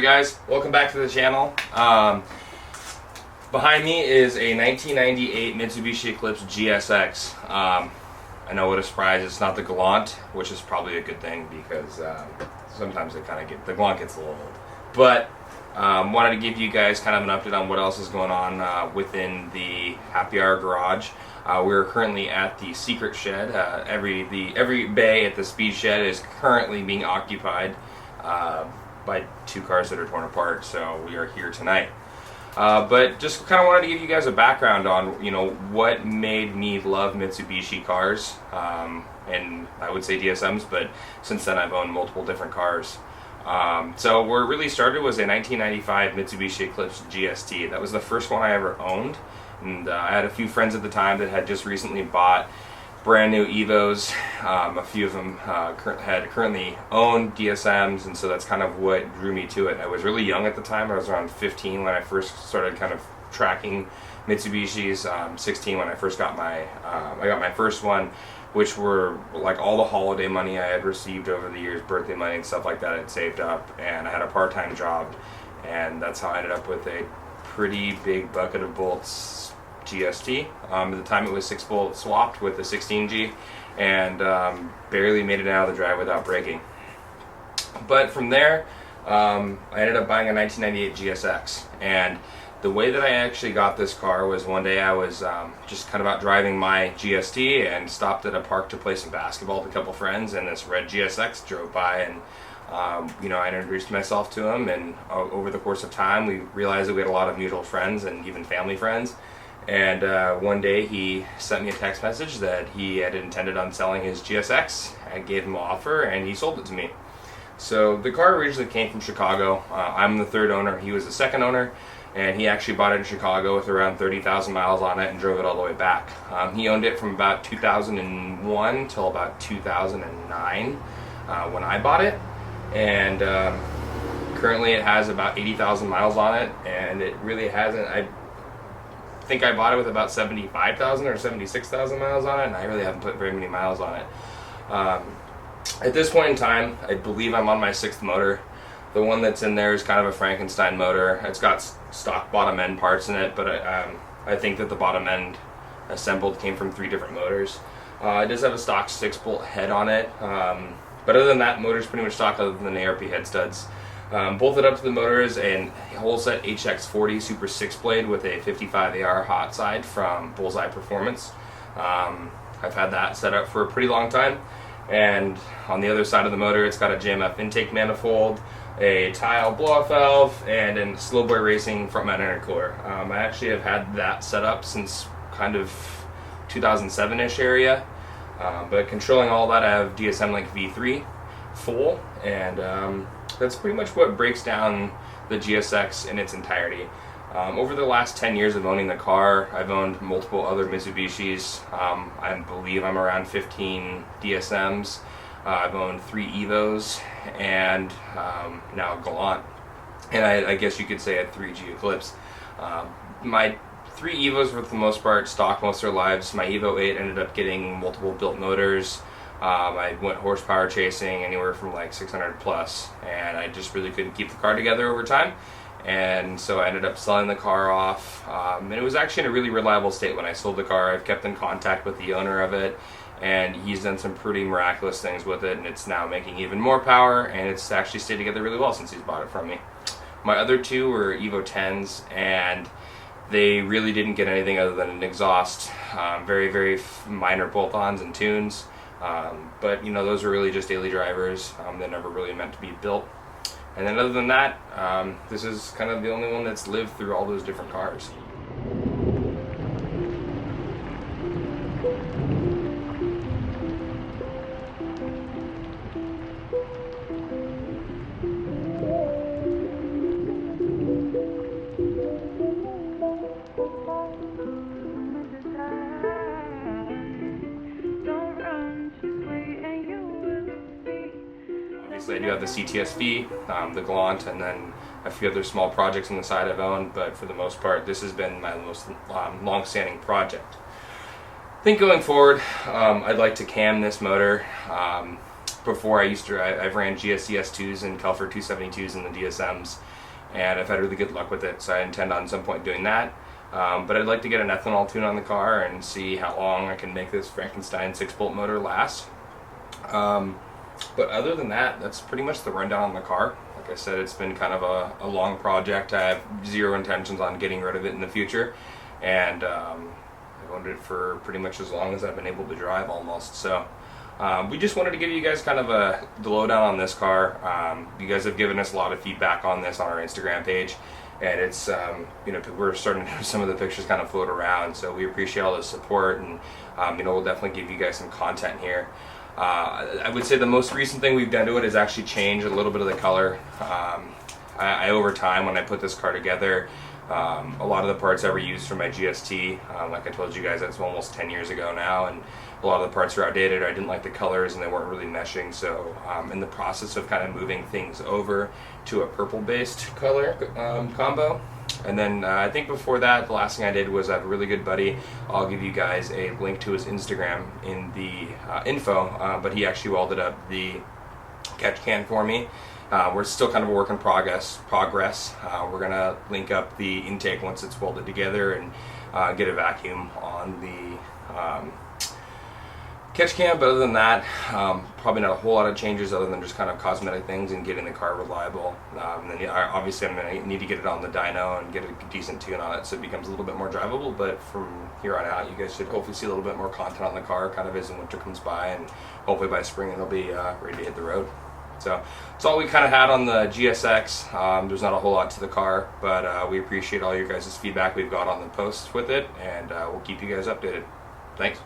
Alright guys, welcome back to the channel. Behind me is a 1998 Mitsubishi Eclipse GSX. I know what a surprise, it's not the Galant, which is probably a good thing because sometimes the Galant gets a little old. But wanted to give you guys kind of an update on what else is going on within the Happy Hour garage. We're currently at the secret shed. Every bay at the speed shed is currently being occupied by two cars that are torn apart, so we are here tonight. But just kind of wanted to give you guys a background on, you know, what made me love Mitsubishi cars, and I would say DSMs, but since then I've owned multiple different cars. So where it really started was a 1995 Mitsubishi Eclipse GST. That was the first one I ever owned, and I had a few friends at the time that had just recently bought brand new Evos. A few of them had currently owned DSMs, and so that's kind of what drew me to it. I was really young at the time. I was around 15 when I first started kind of tracking Mitsubishis. 16 when I first got I got my first one, which were like all the holiday money I had received over the years, birthday money and stuff like that I'd saved up, and I had a part-time job, and that's how I ended up with a pretty big bucket of bolts GST. At the time it was 6-bolt swapped with a 16G, and barely made it out of the drive without breaking. But from there, I ended up buying a 1998 GSX, and the way that I actually got this car was one day I was just kind of out driving my GST and stopped at a park to play some basketball with a couple friends, and this red GSX drove by, and you know, I introduced myself to him, and over the course of time we realized that we had a lot of mutual friends and even family friends. And one day he sent me a text message that he had intended on selling his GSX. I gave him an offer and he sold it to me. So the car originally came from Chicago. I'm the third owner, he was the second owner, and he actually bought it in Chicago with around 30,000 miles on it and drove it all the way back. He owned it from about 2001 till about 2009 when I bought it, and currently it has about 80,000 miles on it, and it really hasn't. I think I bought it with about 75,000 or 76,000 miles on it, and I really haven't put very many miles on it. At this point in time, I believe I'm on my 6th motor. The one that's in there is kind of a Frankenstein motor. It's got stock bottom end parts in it, but I think that the bottom end assembled came from 3 different motors. It does have a stock 6-bolt head on it, but other than that, motor's pretty much stock other than the ARP head studs. Bolted up to the motor is a whole set HX40 Super 6-blade with a 55 AR hot side from Bullseye Performance. I've had that set up for a pretty long time, and on the other side of the motor it's got a JMF intake manifold, a tile blow-off valve, and a Slowboy Racing front mount intercooler. I actually have had that set up since kind of 2007-ish area, but controlling all that I have DSM Link V3 full, and that's pretty much what breaks down the GSX in its entirety. Over the last 10 years of owning the car, I've owned multiple other Mitsubishis. I believe I'm around 15 DSMs. I've owned 3 Evos, and now Galant. And I guess you could say a 3G Eclipse. My 3 Evos were for the most part stock most of their lives. My Evo 8 ended up getting multiple built motors. I went horsepower chasing anywhere from like 600 plus, and I just really couldn't keep the car together over time, and so I ended up selling the car off, and it was actually in a really reliable state when I sold the car. I've kept in contact with the owner of it, and he's done some pretty miraculous things with it, and it's now making even more power, and it's actually stayed together really well since he's bought it from me. My other 2 were Evo 10s, and they really didn't get anything other than an exhaust, very, very minor bolt-ons and tunes. But you know, those are really just daily drivers. They're never really meant to be built. And then other than that, this is kind of the only one that's lived through all those different cars. I do have the CTSV, the Galant, and then a few other small projects on the side I've owned, but for the most part this has been my most long-standing project. I think going forward, I'd like to cam this motor. Before I've ran GSCS2s and Kelfer 272s in the DSMs, and I've had really good luck with it, so I intend on some point doing that. But I'd like to get an ethanol tune on the car and see how long I can make this Frankenstein 6-bolt motor last. But other than that, that's pretty much the rundown on the car. Like I said, it's been kind of a long project. I have zero intentions on getting rid of it in the future, and I've owned it for pretty much as long as I've been able to drive almost. So we just wanted to give you guys kind of the lowdown on this car. You guys have given us a lot of feedback on this on our Instagram page, and it's we're starting to have some of the pictures kind of float around, so we appreciate all the support, and we'll definitely give you guys some content here. I would say the most recent thing we've done to it is actually change a little bit of the color. I over time, when I put this car together, a lot of the parts I reused from my GST, like I told you guys, that's almost 10 years ago now, and a lot of the parts are outdated. I didn't like the colors and they weren't really meshing, so in the process of kind of moving things over to a purple based color combo. And then I think before that, the last thing I did was I have a really good buddy. I'll give you guys a link to his Instagram in the info, but he actually welded up the catch can for me. We're still kind of a work in progress. We're going to link up the intake once it's welded together and get a vacuum on the catch can, but other than that, probably not a whole lot of changes other than just kind of cosmetic things and getting the car reliable. And then obviously I'm going to need to get it on the dyno and get a decent tune on it so it becomes a little bit more drivable, but from here on out you guys should hopefully see a little bit more content on the car kind of as the winter comes by, and hopefully by spring it'll be ready to hit the road. So that's all we kind of had on the GSX. There's not a whole lot to the car, but we appreciate all your guys' feedback we've got on the posts with it, and we'll keep you guys updated. Thanks.